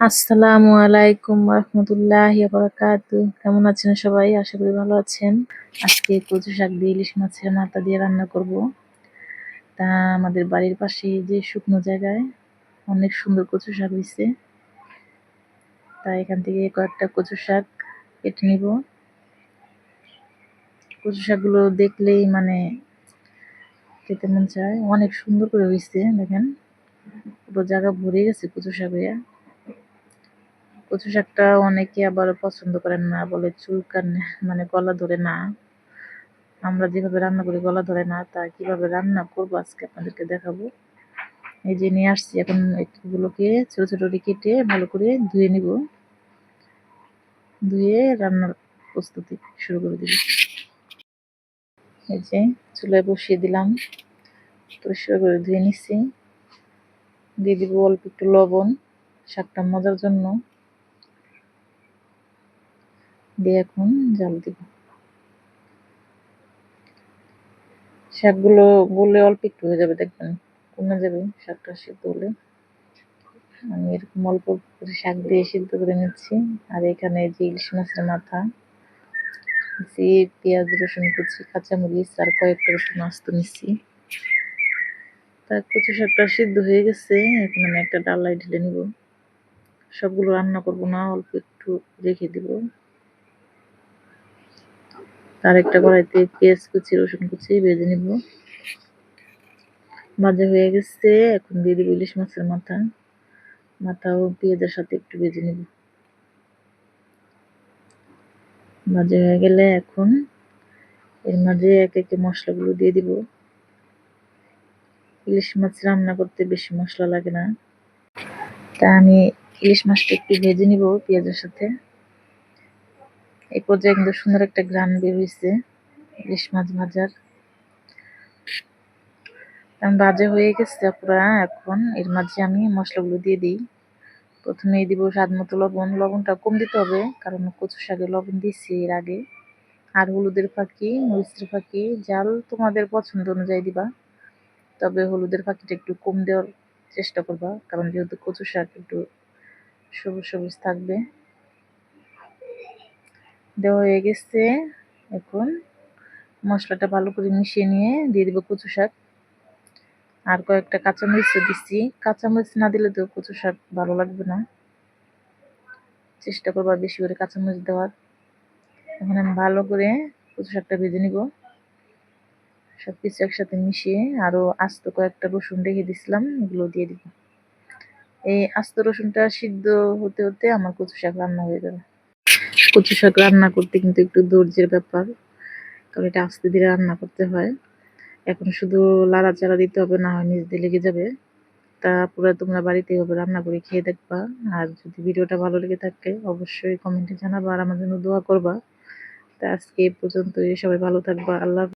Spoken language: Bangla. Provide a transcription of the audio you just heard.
আসসালামু আলাইকুম রহমতুল্লাহি বারাকাতু। কেমন আছেন সবাই? আশা করি ভালো আছেন। আজকে কচু শাক দিয়ে ইলিশ মাছের মাথা দিয়ে রান্না করব। তা আমাদের বাড়ির পাশে যে শুকনো জায়গায় অনেক সুন্দর কচু শাক হয়েছে, তা এখান থেকে কয়েকটা কচু শাক কেটে নিব। কচু শাকগুলো দেখলেই খেতে মন চায়। অনেক সুন্দর করে হয়েছে, দেখেন পুরো জায়গা ভরে গেছে কচু শাক হইয়া। কচু শাকটা অনেকে আবার পছন্দ করেন না, বলে চুলকান গলা ধরে না। আমরা যেভাবে রান্না করি গলা ধরে না, তা কিভাবে রান্না করবো আজকে আপনাদেরকে দেখাবো। এই যে নিয়ে আসছি, এখন এগুলোকে ছোট ছোট কেটে ভালো করে ধুয়ে নিব। ধুয়ে রান্নার প্রস্তুতি শুরু করে দিব। এই যে চুলায় বসিয়ে দিলাম, পরিষ্কার করে ধুয়ে নিচ্ছি। দিয়ে দিব অল্প একটু লবণ শাকটা মজার জন্য, দিয়ে এখন জাল দিব। শাকগুলো গলে অল্প একটু হয়ে যাবে, দেখবেন কমে যাবে শাকটা সিদ্ধ হলে। আমি এরকম অল্প করে শাক দিয়ে সিদ্ধ করে নিচ্ছি। আর এখানে যে ইলিশ মাছের মাথা, যে পেঁয়াজ রসুন কুচি কাঁচামরিচ আর কয়েকটা রসুন আস্ত নিচ্ছি। তার কচু শাকটা সিদ্ধ হয়ে গেছে, এখন আমি একটা ডালায় ঢেলে নিব। সবগুলো রান্না করবো না, অল্প একটু রেখে দিব। তার একটা কড়াইতে পেঁয়াজ কুচি রসুন কুচি ভেজে নিব। ভাজা হয়ে গেছে, এখন দিয়ে দিব ইলিশ মাছের মাথা। মাথাও পেঁয়াজের সাথে একটু ভেজে নিব। ভাজা হয়ে গেলে এখন এর মাঝে এক একে মশলাগুলো দিয়ে দিব। ইলিশ মাছ রান্না করতে বেশি মশলা লাগে না, তা আমি ইলিশ মাছটা একটু ভেজে নিব পেঁয়াজের সাথে। এই পর্যায়ে কিন্তু সুন্দর একটা ঘ্রাণ বের হয়েছে ইলিশ মাছ ভাজার। ভাজা হয়ে গেছে পুরা। এখন এর মাঝে আমি মশলাগুলো দিয়ে দিই। প্রথমে দিব স্বাদ মতো লবণ। লবণটা কম দিতে হবে, কারণ কচু শাকে লবণ দিচ্ছি এর আগে। আর হলুদের ফাঁকি, মরিচের ফাঁকি, জাল তোমাদের পছন্দ অনুযায়ী দিবা। তবে হলুদের ফাঁকিটা একটু কম দেওয়ার চেষ্টা করবা, কারণ যেহেতু কচু শাক একটু সবুজ সবুজ থাকবে। দেওয়া হয়ে গেছে, এখন মশলাটা ভালো করে মিশিয়ে নিয়ে দিয়ে দিব কচু শাক। আর কয়েকটা কাঁচামরিচও দিচ্ছি। কাঁচামরিচ না দিলে তো কচু শাক ভালো লাগবে না, চেষ্টা করবা বেশি করে কাঁচামরিচ দেওয়ার। এখন আমি ভালো করে কচু শাকটা ভেজে নিব, সবকিছু একসাথে মিশিয়ে। আরো আস্ত কয়েকটা রসুন রেখে দিছিলাম, এগুলো দিয়ে দিব। এই আস্ত রসুনটা সিদ্ধ হতে হতে আমার কচু শাক রান্না হয়ে যাবে। কচু শাক রান্না করতে কিন্তু একটু ধৈর্যের ব্যাপার, কারণ এটা আস্তে ধীরে রান্না করতে হয়। এখন শুধু লাড়াচাড়া দিতে হবে, না হয় নিচ দিয়ে লেগে যাবে। তা পুরো তোমরা বাড়িতে এভাবে রান্না করে খেয়ে দেখবা। আর যদি ভিডিওটা ভালো লেগে থাকে অবশ্যই কমেন্টে জানাবা, আর আমার জন্য দোয়া করবা। তা আজকে এই পর্যন্তই, সবাই ভালো থাকবা। আল্লাহ।